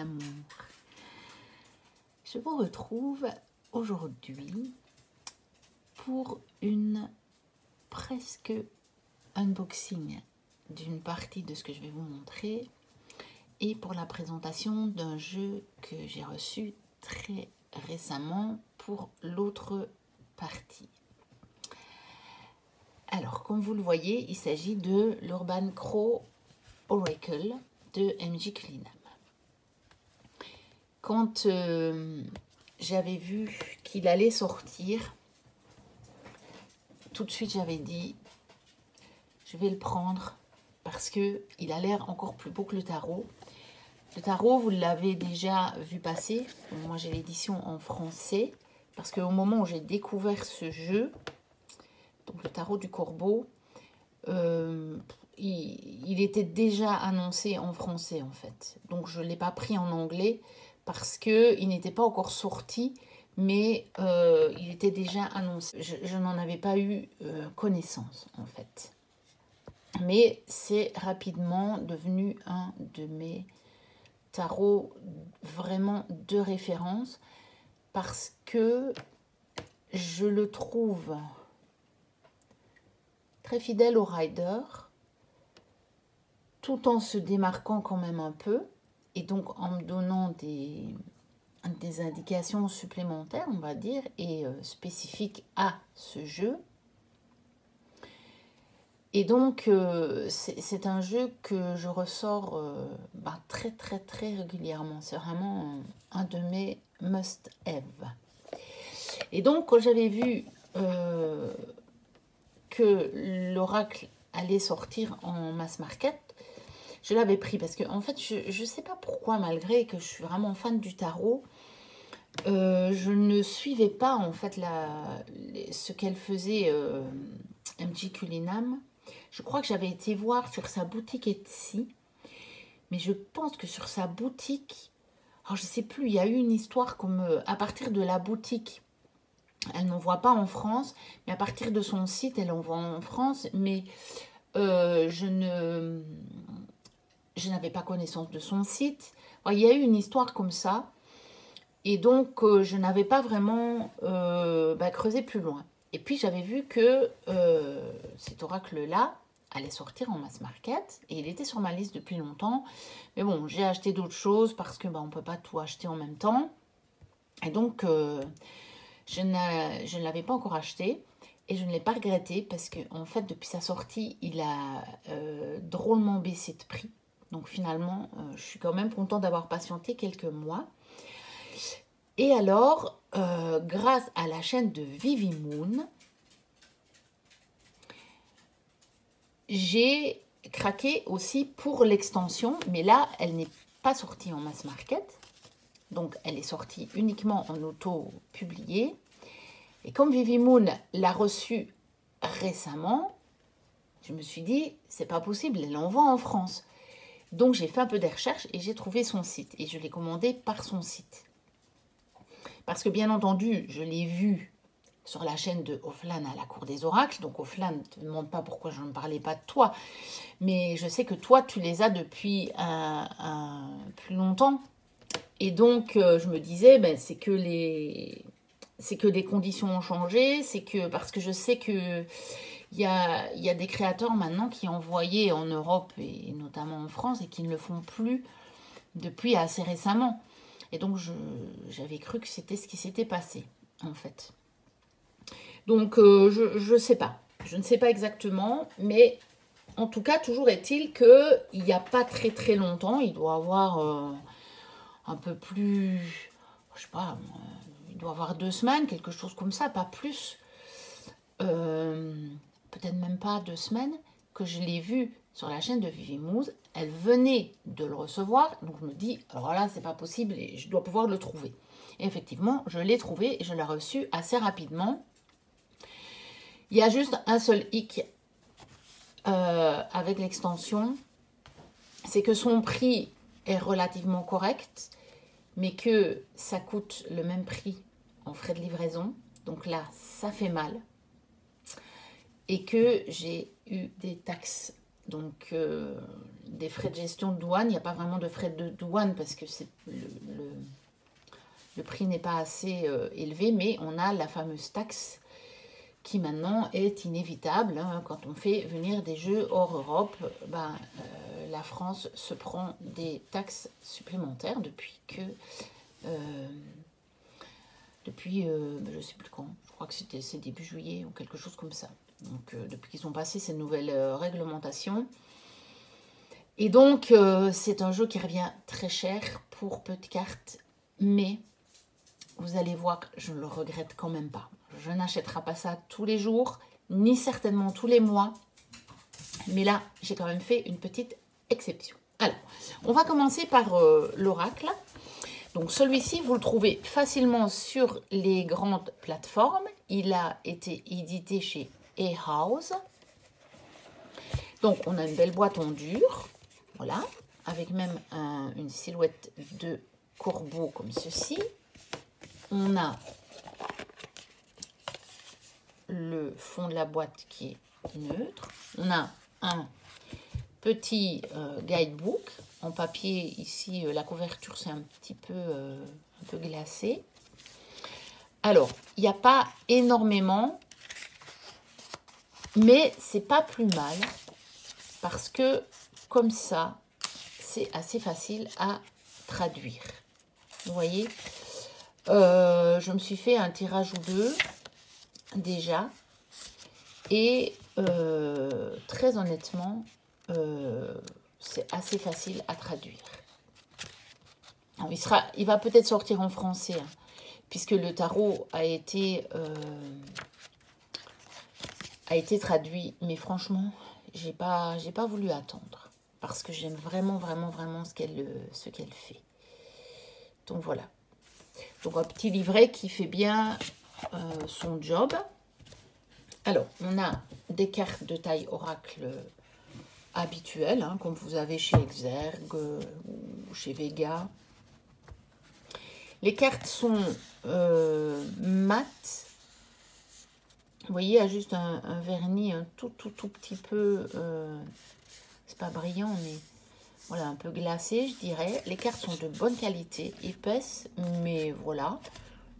amour. Je vous retrouve aujourd'hui pour une presque unboxing d'une partie de ce que je vais vous montrer et pour la présentation d'un jeu que j'ai reçu très récemment pour l'autre partie. Alors, comme vous le voyez, il s'agit de l'Urban Crow Oracle de MJ Culinam. Quand j'avais vu qu'il allait sortir, tout de suite j'avais dit je vais le prendre parce que il a l'air encore plus beau que le tarot. Le tarot, vous l'avez déjà vu passer. Moi j'ai l'édition en français parce qu'au moment où j'ai découvert ce jeu, donc le tarot du corbeau, il était déjà annoncé en français en fait. Donc je ne l'ai pas pris en anglais parce qu'il n'était pas encore sorti, mais il était déjà annoncé. Je n'en avais pas eu connaissance en fait. Mais c'est rapidement devenu un de mes tarots vraiment de référence parce que je le trouve très fidèle au rider, tout en se démarquant quand même un peu, et donc en me donnant des indications supplémentaires, on va dire, et spécifiques à ce jeu. Et donc, c'est un jeu que je ressors très régulièrement. C'est vraiment un de mes must-have. Et donc, quand j'avais vu que l'oracle allait sortir en mass market, je l'avais pris parce que en fait je sais pas pourquoi, malgré que je suis vraiment fan du tarot, je ne suivais pas en fait ce qu'elle faisait MJ Culinam. Je crois que j'avais été voir sur sa boutique Etsy, mais je pense que sur sa boutique, alors je sais plus, il y a eu une histoire comme à partir de la boutique, elle n'envoie pas en France, mais à partir de son site, elle envoie en France. Mais je n'avais pas connaissance de son site. Alors, il y a eu une histoire comme ça. Et donc, je n'avais pas vraiment creusé plus loin. Et puis, j'avais vu que cet oracle-là allait sortir en mass market. Et il était sur ma liste depuis longtemps. Mais bon, j'ai acheté d'autres choses parce que on ne peut pas tout acheter en même temps. Et donc... je ne l'avais pas encore acheté et je ne l'ai pas regretté parce que en fait depuis sa sortie il a drôlement baissé de prix. Donc finalement je suis quand même contente d'avoir patienté quelques mois. Et alors grâce à la chaîne de Vivimoon, j'ai craqué aussi pour l'extension, mais là elle n'est pas sortie en mass market. Donc, elle est sortie uniquement en auto-publié. Et comme Vivimoon l'a reçue récemment, je me suis dit, c'est pas possible, elle l'envoie en France. Donc, j'ai fait un peu des recherches et j'ai trouvé son site. Et je l'ai commandé par son site. Parce que, bien entendu, je l'ai vu sur la chaîne de Offlan à la Cour des Oracles. Donc, Offlan, ne te demande pas pourquoi je ne parlais pas de toi. Mais je sais que toi, tu les as depuis plus longtemps. Et donc, je me disais, c'est que les conditions ont changé, c'est que parce que je sais que il y a des créateurs maintenant qui envoyaient en Europe et notamment en France et qui ne le font plus depuis assez récemment. Et donc, j'avais cru que c'était ce qui s'était passé, en fait. Donc, je ne sais pas. Je ne sais pas exactement, mais en tout cas, toujours est-il qu'il n'y a pas très longtemps, il doit avoir... un peu plus, je sais pas, il doit avoir 2 semaines, quelque chose comme ça, pas plus, peut-être même pas 2 semaines, que je l'ai vu sur la chaîne de Vivimoon. Elle venait de le recevoir, donc je me dis, alors là, c'est pas possible, et je dois pouvoir le trouver. Et effectivement, je l'ai trouvé et je l'ai reçu assez rapidement. Il y a juste un seul hic avec l'extension, c'est que son prix est relativement correct, mais que ça coûte le même prix en frais de livraison. Donc là, ça fait mal. Et que j'ai eu des taxes Donc, des frais de gestion de douane, il n'y a pas vraiment de frais de douane parce que le prix n'est pas assez élevé, mais on a la fameuse taxe qui maintenant est inévitable. Hein. Quand on fait venir des jeux hors Europe, ben, la France se prend des taxes supplémentaires depuis que... je ne sais plus quand, je crois que c'est début juillet ou quelque chose comme ça. Donc, depuis qu'ils ont passé ces nouvelles réglementations. Et donc, c'est un jeu qui revient très cher pour peu de cartes, mais vous allez voir, je ne le regrette quand même pas. Je n'achèterai pas ça tous les jours, ni certainement tous les mois. Mais là, j'ai quand même fait une petite exception. Alors, on va commencer par l'oracle. Donc, celui-ci, vous le trouvez facilement sur les grandes plateformes. Il a été édité chez A-House. Donc, on a une belle boîte en dur. Voilà. Avec même une silhouette de corbeau comme ceci. On a le fond de la boîte qui est neutre. On a un petit guidebook en papier. Ici, la couverture, c'est un peu glacé. Alors, il n'y a pas énormément, mais c'est pas plus mal parce que comme ça, c'est assez facile à traduire. Vous voyez, je me suis fait un tirage ou deux déjà et très honnêtement, c'est assez facile à traduire. Alors, il va peut-être sortir en français, hein, puisque le tarot a été traduit, mais franchement, j'ai pas voulu attendre parce que j'aime vraiment ce qu'elle fait. Donc voilà. Donc un petit livret qui fait bien son job. Alors, on a des cartes de taille oracle habituelles, hein, comme vous avez chez Exergue ou chez Vega. Les cartes sont mates. Vous voyez, il y a juste un vernis un tout petit peu, c'est pas brillant, mais voilà, un peu glacé, je dirais. Les cartes sont de bonne qualité, épaisses, mais voilà,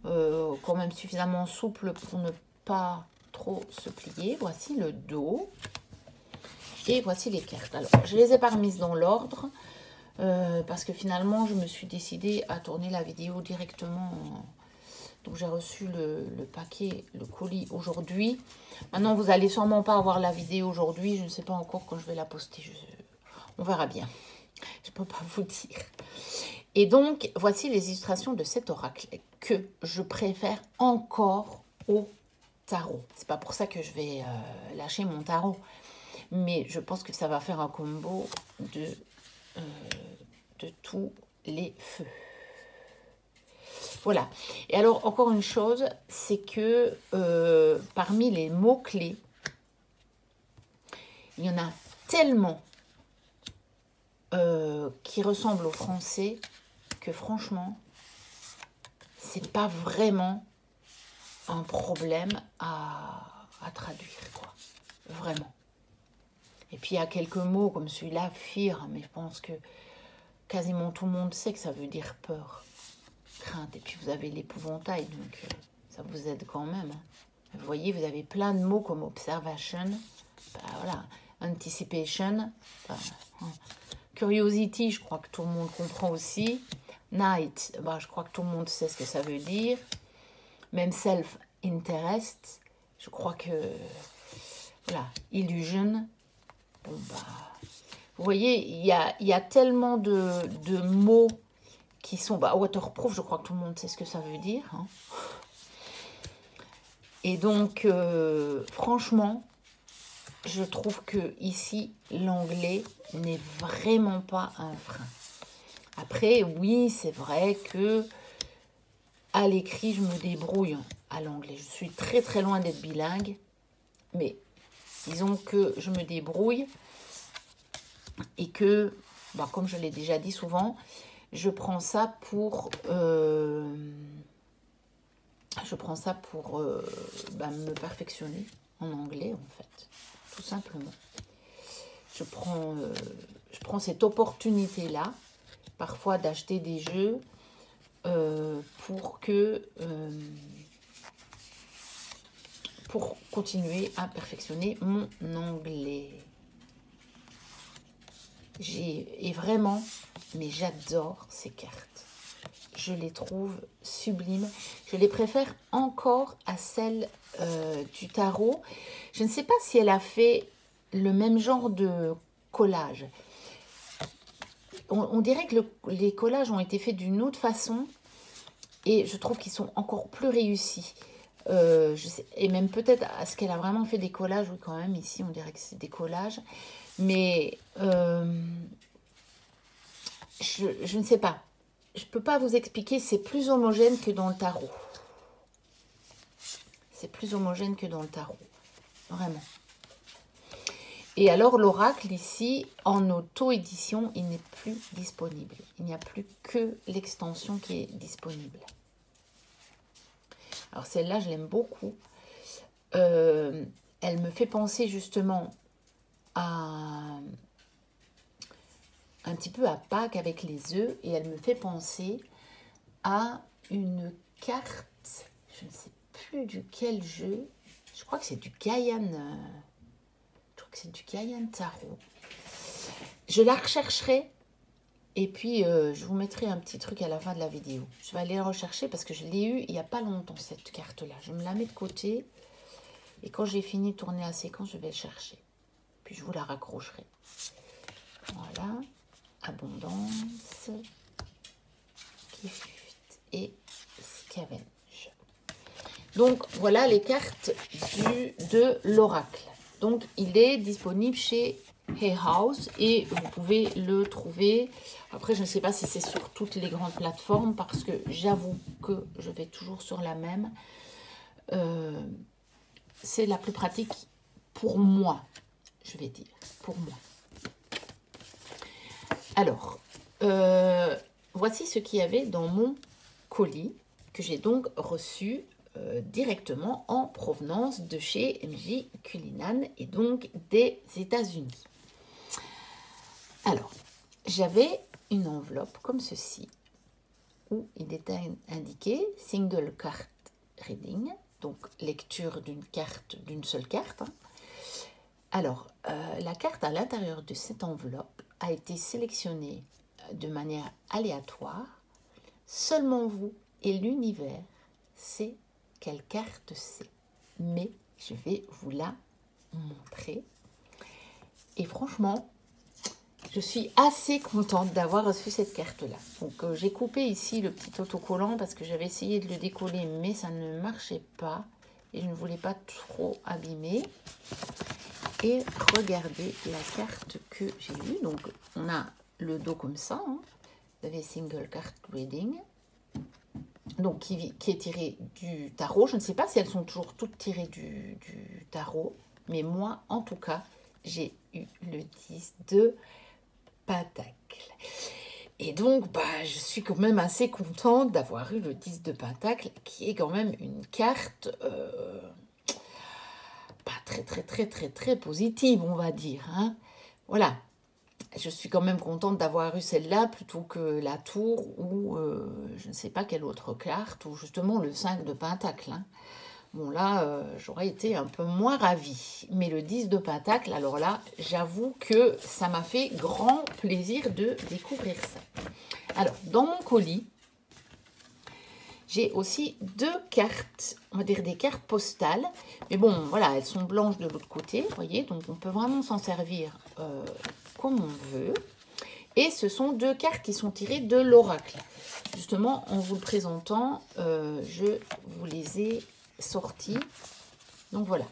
quand même suffisamment souples pour ne pas trop se plier. Voici le dos. Et voici les cartes. Alors, je les ai pas remises dans l'ordre, parce que finalement, je me suis décidée à tourner la vidéo directement. Donc, j'ai reçu le paquet, le colis aujourd'hui. Maintenant, vous allez sûrement pas avoir la vidéo aujourd'hui. Je ne sais pas encore quand je vais la poster. On verra bien. Je ne peux pas vous dire. Et donc, voici les illustrations de cet oracle que je préfère encore au tarot. C'est pas pour ça que je vais lâcher mon tarot. Mais je pense que ça va faire un combo de tous les feux. Voilà. Et alors, encore une chose, c'est que parmi les mots-clés, il y en a tellement qui ressemblent au français que franchement, c'est pas vraiment un problème à traduire, quoi. Vraiment. Et puis, il y a quelques mots comme celui-là, fear, mais je pense que quasiment tout le monde sait que ça veut dire peur, crainte. Et puis, vous avez l'épouvantail, donc ça vous aide quand même. Hein. Vous voyez, vous avez plein de mots comme observation, voilà, anticipation, curiosity, je crois que tout le monde comprend aussi. Night, je crois que tout le monde sait ce que ça veut dire. Même self-interest, je crois que, voilà, illusion. Bon, vous voyez, il y a tellement de mots qui sont... waterproof, je crois que tout le monde sait ce que ça veut dire. Hein. Et donc, franchement, je trouve que ici, l'anglais n'est vraiment pas un frein. Après, oui, c'est vrai que à l'écrit, je me débrouille à l'anglais. Je suis très loin d'être bilingue, mais disons que je me débrouille et que, comme je l'ai déjà dit souvent, je prends ça pour me perfectionner en anglais, en fait, tout simplement. je prends cette opportunité-là, parfois d'acheter des jeux pour continuer à perfectionner mon anglais. Et vraiment, mais j'adore ces cartes. Je les trouve sublimes. Je les préfère encore à celles du tarot. Je ne sais pas si elle a fait le même genre de collage. On dirait que les collages ont été faits d'une autre façon et je trouve qu'ils sont encore plus réussis. Je sais, et même peut-être à ce qu'elle a vraiment fait des collages, oui quand même, ici on dirait que c'est des collages, mais je ne sais pas. Je ne peux pas vous expliquer, c'est plus homogène que dans le tarot. C'est plus homogène que dans le tarot, vraiment. Et alors l'oracle ici, en auto-édition, il n'est plus disponible. Il n'y a plus que l'extension qui est disponible. Alors celle-là, je l'aime beaucoup. Elle me fait penser justement à un petit peu à Pâques avec les œufs. Et elle me fait penser à une carte, je ne sais plus duquel jeu. Je crois que c'est du Gaian. C'est du Gaian Tarot. Je la rechercherai et puis je vous mettrai un petit truc à la fin de la vidéo. Je vais aller la rechercher parce que je l'ai eu il n'y a pas longtemps cette carte-là. Je me la mets de côté et quand j'ai fini de tourner la séquence, je vais le chercher. Puis je vous la raccrocherai. Voilà. Abondance. Gift et Scavenge. Donc voilà les cartes de l'oracle. Donc, il est disponible chez Hay House et vous pouvez le trouver. Après, je ne sais pas si c'est sur toutes les grandes plateformes parce que j'avoue que je vais toujours sur la même. C'est la plus pratique pour moi, je vais dire, pour moi. Alors, voici ce qu'il y avait dans mon colis que j'ai donc reçu directement en provenance de chez MJ Cullinan et donc des États-Unis. Alors, j'avais une enveloppe comme ceci où il était indiqué Single Card Reading, donc lecture d'une seule carte. Alors, la carte à l'intérieur de cette enveloppe a été sélectionnée de manière aléatoire. Seulement vous et l'univers savez quelle carte c'est, mais je vais vous la montrer. Et franchement, je suis assez contente d'avoir reçu cette carte-là. Donc, j'ai coupé ici le petit autocollant parce que j'avais essayé de le décoller, mais ça ne marchait pas. Et je ne voulais pas trop abîmer. Et regardez la carte que j'ai eue. Donc, on a le dos comme ça. Hein. Vous avez Single Card Reading. Donc, qui est tiré du tarot. Je ne sais pas si elles sont toujours toutes tirées du tarot. Mais moi, en tout cas, j'ai eu le 10 de Pentacle. Et donc, je suis quand même assez contente d'avoir eu le 10 de Pentacle, qui est quand même une carte très positive, on va dire. Hein. Voilà. Je suis quand même contente d'avoir eu celle-là plutôt que la tour ou je ne sais pas quelle autre carte, ou justement le 5 de Pentacle. Hein. Bon là, j'aurais été un peu moins ravie. Mais le 10 de Pentacle, alors là, j'avoue que ça m'a fait grand plaisir de découvrir ça. Alors, dans mon colis, j'ai aussi deux cartes, on va dire des cartes postales. Mais bon, voilà, elles sont blanches de l'autre côté, vous voyez. Donc, on peut vraiment s'en servir comme on veut. Et ce sont deux cartes qui sont tirées de l'oracle. Justement, en vous le présentant, je vous les ai sorties. Donc, voilà.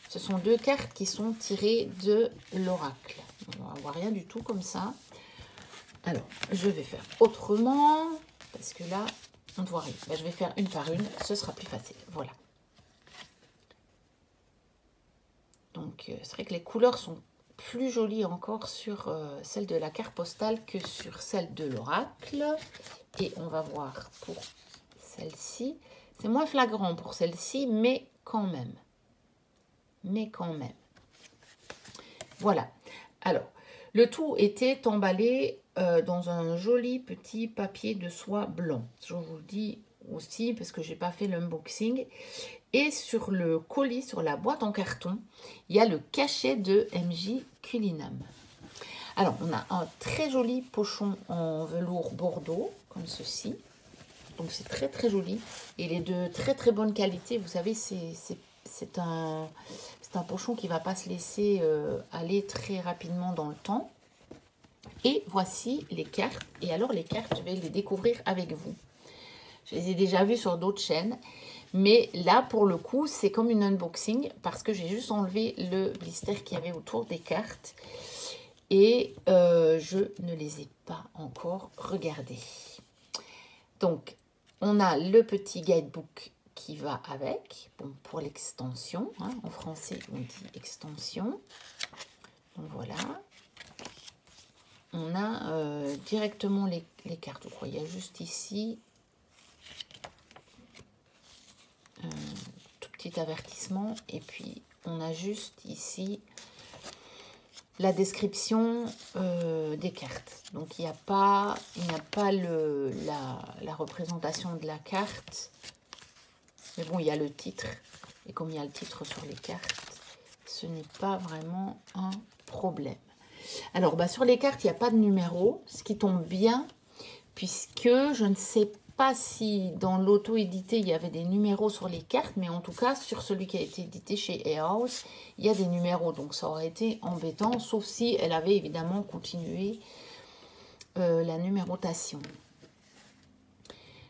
Ce sont deux cartes qui sont tirées de l'oracle. On ne voit rien du tout comme ça. Alors, je vais faire autrement, parce que là, on ne voit rien. Je vais faire une par une, ce sera plus facile. Voilà. Donc, c'est vrai que les couleurs sont plus jolies encore sur celle de la carte postale que sur celle de l'oracle. Et on va voir pour celle-ci. C'est moins flagrant pour celle-ci, mais quand même. Voilà. Alors, Le tout était emballé dans un joli petit papier de soie blanc. Je vous le dis aussi parce que j'ai pas fait l'unboxing. Et sur le colis, sur la boîte en carton, il y a le cachet de MJ Culinam. Alors, on a un très joli pochon en velours bordeaux, comme ceci. Donc, c'est très très joli. Il est de très très bonne qualité. Vous savez, c'est un pochon qui ne va pas se laisser aller très rapidement dans le temps. Et voici les cartes. Et alors, les cartes, je vais les découvrir avec vous. Je les ai déjà vues sur d'autres chaînes. Mais là, pour le coup, c'est comme une unboxing parce que j'ai juste enlevé le blister qu'il y avait autour des cartes. Et je ne les ai pas encore regardées. Donc, on a le petit guidebook qui va avec. Bon, pour l'extension. Hein, en français, on dit extension. Donc, voilà. On a directement les cartes. Je crois il y a juste ici... tout petit avertissement et puis on a juste ici la description des cartes. Donc il n'y a pas la représentation de la carte, mais bon, il y a le titre et comme il y a le titre sur les cartes, ce n'est pas vraiment un problème. Alors sur les cartes il n'y a pas de numéro, ce qui tombe bien puisque je ne sais pas si dans l'auto-édité, il y avait des numéros sur les cartes, mais en tout cas, sur celui qui a été édité chez Hay House, il y a des numéros. Donc, ça aurait été embêtant, sauf si elle avait évidemment continué la numérotation.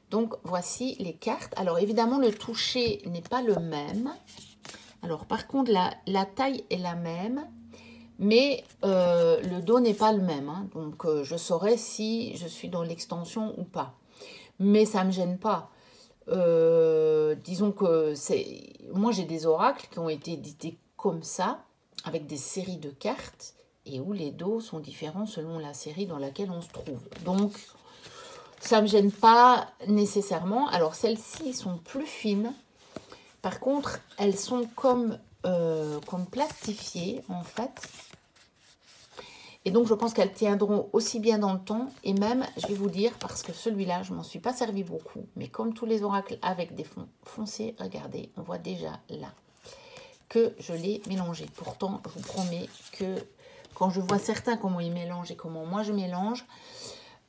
Donc, voici les cartes. Alors, évidemment, le toucher n'est pas le même. Alors, par contre, la taille est la même, mais le dos n'est pas le même. Hein. Donc, je saurai si je suis dans l'extension ou pas. Mais ça ne me gêne pas. Disons que moi j'ai des oracles qui ont été édités comme ça, avec des séries de cartes, et où les dos sont différents selon la série dans laquelle on se trouve. Donc, ça ne me gêne pas nécessairement. Alors, celles-ci sont plus fines. Par contre, elles sont comme plastifiées, en fait. Et donc, je pense qu'elles tiendront aussi bien dans le temps. Et même, je vais vous dire, parce que celui-là, je ne m'en suis pas servi beaucoup. Mais comme tous les oracles avec des fonds foncés, regardez, on voit déjà là que je l'ai mélangé. Pourtant, je vous promets que quand je vois certains comment ils mélangent et comment moi je mélange,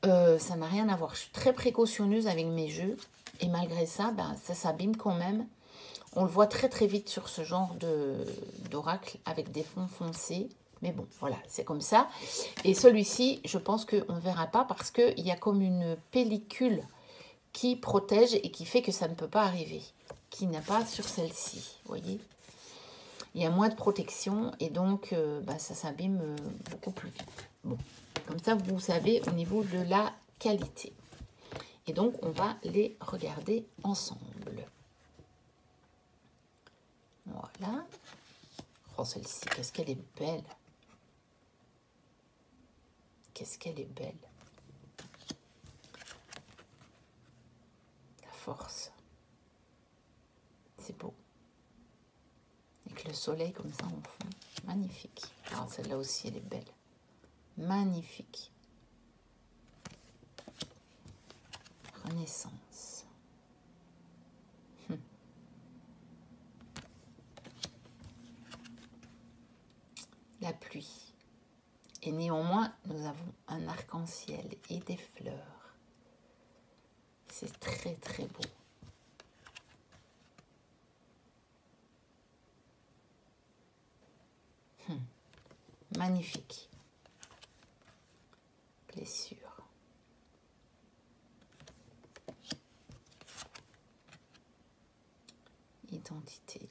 ça n'a rien à voir. Je suis très précautionneuse avec mes jeux. Et malgré ça, ça s'abîme quand même. On le voit très très vite sur ce genre d'oracle avec des fonds foncés. Mais bon, voilà, c'est comme ça. Et celui-ci, je pense qu'on ne verra pas parce qu'il y a comme une pellicule qui protège et qui fait que ça ne peut pas arriver. Qui n'a pas sur celle-ci, vous voyez. Il y a moins de protection et donc ça s'abîme beaucoup plus vite. Bon, comme ça, vous savez au niveau de la qualité. Et donc, on va les regarder ensemble. Voilà. Oh, celle-ci, qu'est-ce qu'elle est belle! Qu'est-ce qu'elle est belle. La force. C'est beau. Avec le soleil comme ça en fond. Magnifique. Alors celle-là aussi, elle est belle. Magnifique. Renaissance. La pluie. Et néanmoins, nous avons un arc-en-ciel et des fleurs. C'est très très beau. Magnifique. Blessure. Identité.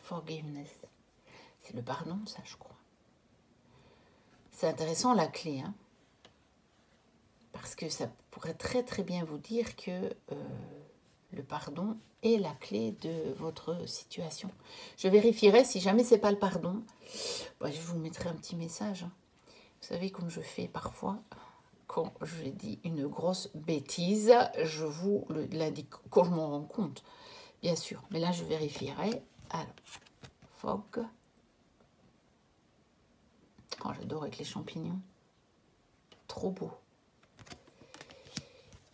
Forgiveness. C'est le pardon, ça, je crois. C'est intéressant, la clé, hein, parce que ça pourrait très très bien vous dire que le pardon est la clé de votre situation. Je vérifierai si jamais c'est pas le pardon. Je vous mettrai un petit message. Hein. Vous savez, comme je fais parfois, quand j'ai dit une grosse bêtise, je vous l'indique quand je m'en rends compte, bien sûr. Mais là, je vérifierai. Alors, Fog. Oh, j'adore avec les champignons. Trop beau.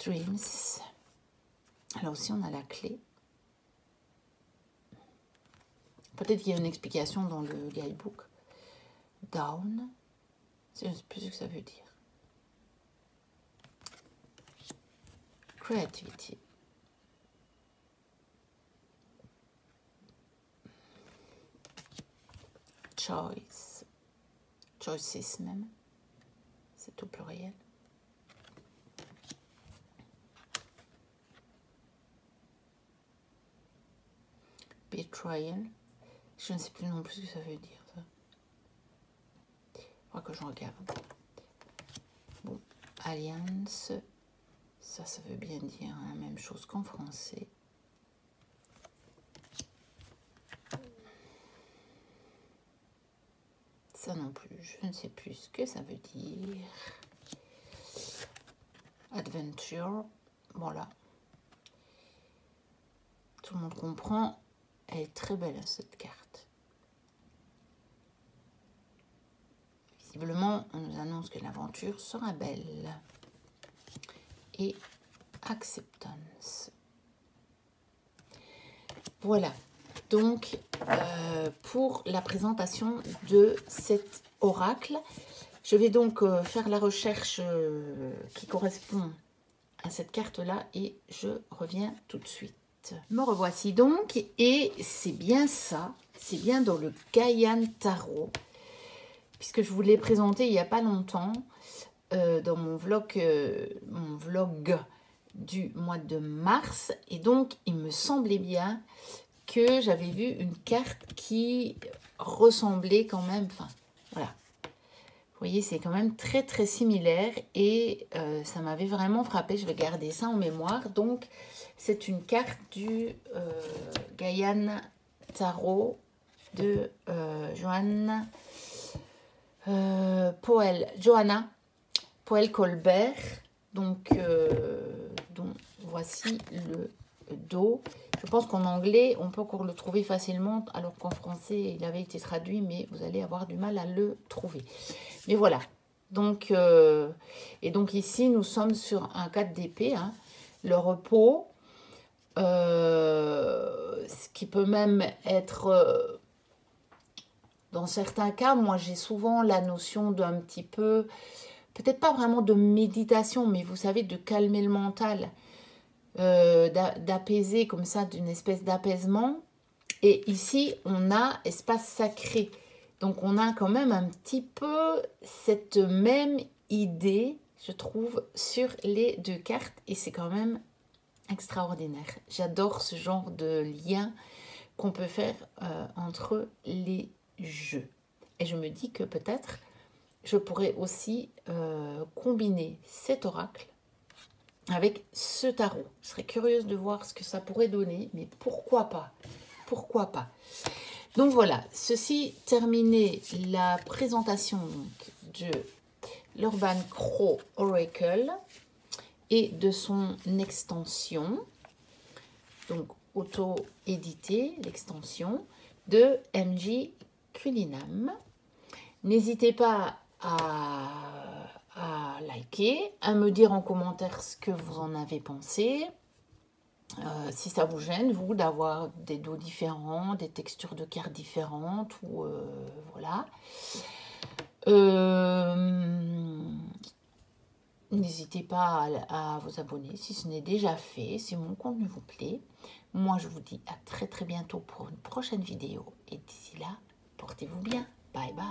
Dreams. Là aussi, on a la clé. Peut-être qu'il y a une explication dans le guidebook. Down. Je ne sais plus ce que ça veut dire. Creativity. Choice. Choices même. C'est au pluriel. Betrayal. Je ne sais plus non plus ce que ça veut dire. Ça. Il faudra que je regarde. Bon, Alliance. Ça veut bien dire la même chose qu'en français. Ça non plus, je ne sais plus ce que ça veut dire. Adventure, voilà. Tout le monde comprend. Elle est très belle, cette carte. Visiblement, on nous annonce que l'aventure sera belle. Et acceptance. Voilà. Donc, pour la présentation de cet oracle, je vais donc faire la recherche qui correspond à cette carte-là et je reviens tout de suite. Me revoici donc et c'est bien ça, c'est bien dans le Gaian Tarot, puisque je vous l'ai présenté il n'y a pas longtemps dans mon vlog du mois de mars. Et donc, il me semblait bien que j'avais vu une carte qui ressemblait quand même, enfin, voilà. Vous voyez, c'est quand même très, très similaire et ça m'avait vraiment frappé. Je vais garder ça en mémoire. Donc, c'est une carte du Gaian Tarot de Johanna Poel-Colbert. Donc, dont voici le dos. Je pense qu'en anglais, on peut encore le trouver facilement, alors qu'en français, il avait été traduit, mais vous allez avoir du mal à le trouver. Mais voilà. Donc, et donc ici, nous sommes sur un 4 d'épée, hein, le repos, ce qui peut même être, dans certains cas, moi j'ai souvent la notion d'un petit peu, peut-être pas vraiment de méditation, mais vous savez, de calmer le mental. D'apaiser comme ça, d'une espèce d'apaisement. Et ici, on a espace sacré. Donc, on a quand même un petit peu cette même idée, je trouve, sur les deux cartes. Et c'est quand même extraordinaire. J'adore ce genre de lien qu'on peut faire entre les jeux. Et je me dis que peut-être, je pourrais aussi combiner cet oracle avec ce tarot. Je serais curieuse de voir ce que ça pourrait donner, mais pourquoi pas? Pourquoi pas? Donc voilà, ceci terminé la présentation de l'Urban Crow Oracle et de son extension, donc auto-édité, l'extension de MJ Cullinam. N'hésitez pas à liker, à me dire en commentaire ce que vous en avez pensé. Si ça vous gêne, vous, d'avoir des dos différents, des textures de cartes différentes, ou voilà. N'hésitez pas à vous abonner si ce n'est déjà fait, si mon contenu vous plaît. Moi, je vous dis à très très bientôt pour une prochaine vidéo. Et d'ici là, portez-vous bien. Bye bye.